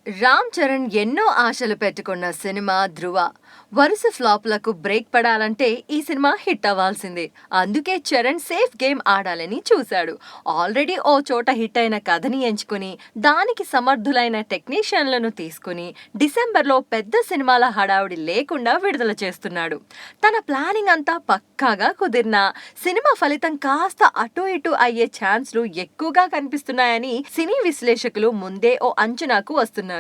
రామ్ చరణ్ ఎన్నో ఆశలు పెట్టుకున్న సినిమా 'ధ్రువ' వరుస ఫ్లాప్‌లకు బ్రేక్ పడాలంటే ఈ సినిమా హిట్ అవ్వాల్సిందే. అందుకే చరణ్ సేఫ్ గేమ్ ఆడాలని చూశాడు. ఆల్రెడీ ఓ చోట హిట్ అయిన కథని ఎంచుకుని, దానికి సమర్థులైన టెక్నీషియన్లను తీసుకుని డిసెంబర్‌లో పెద్ద సినిమాల హడావుడి లేకుండా విడుదల చేస్తున్నాడు. తన ప్లానింగ్ అంతా పక్కాగా కుదిరినా సినిమా ఫలితం కాస్త అటు ఇటు అయ్యే ఛాన్స్‌లు ఎక్కువగా కనిపిస్తున్నాయని సినీ విశ్లేషకులు ముందే ఓ అంచనాకు వస్తున్నారు.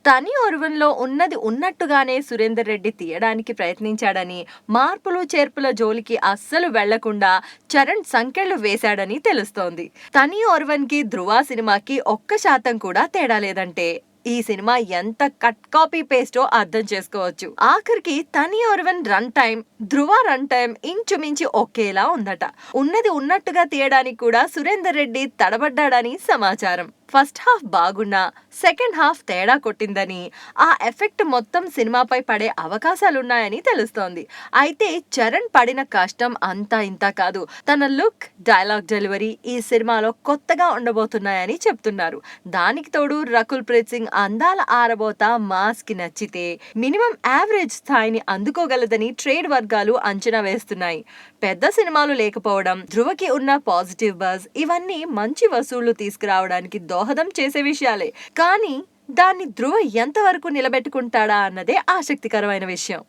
తని ఒరువన్లో ఉన్నది ఉన్నట్టుగానే సురేందర్ రెడ్డి తీయడానికి ప్రయత్నించాడని, మార్పులు చేర్పుల జోలికి అస్సలు వెళ్లకుండా చరణ్ సంకెళ్లు వేశాడని తెలుస్తోంది. తని ఒరువన్‌కి 'ధ్రువ' సినిమాకి 1% కూడా తేడా లేదంటే ఈ సినిమా ఎంత కట్ కాపీ పేస్టో అర్థం చేసుకోవచ్చు. ఆఖరికి తని ఒరువన్ రన్ టైం, 'ధ్రువ' రన్ టైం ఇంచుమించు ఒకేలా ఉందట. ఉన్నది ఉన్నట్టుగా తీయడానికి కూడా సురేందర్ రెడ్డి తడబడ్డాడని సమాచారం. ఫస్ట్ హాఫ్ బాగున్నా సెకండ్ హాఫ్ తేడా కొట్టిందని, ఆ ఎఫెక్ట్ మొత్తం సినిమాపై పడే అవకాశాలున్నాయని తెలుస్తోంది. అయితే చరణ్ పడిన కష్టం అంతా ఇంతా కాదు. తన లుక్, డైలాగ్ డెలివరీ ఈ సినిమాలో కొత్తగా ఉండబోతున్నాయని చెప్తున్నారు. దానికి తోడు రకుల్ ప్రీత్ సింగ్ అందాల ఆరబోత మాస్ కి నచ్చితే మినిమం యావరేజ్ స్థాయిని అందుకోగలదని ట్రేడ్ వర్గాలు అంచనా వేస్తున్నాయి. పెద్ద సినిమాలు లేకపోవడం, ధ్రువకి ఉన్న పాజిటివ్ బజ్ ఇవన్నీ మంచి వసూళ్లు తీసుకురావడానికి దోహదం చేసే విషయాలే. కానీ దాన్ని ధ్రువ ఎంతవరకు నిలబెట్టుకుంటాడా అన్నదే ఆసక్తికరమైన విషయం.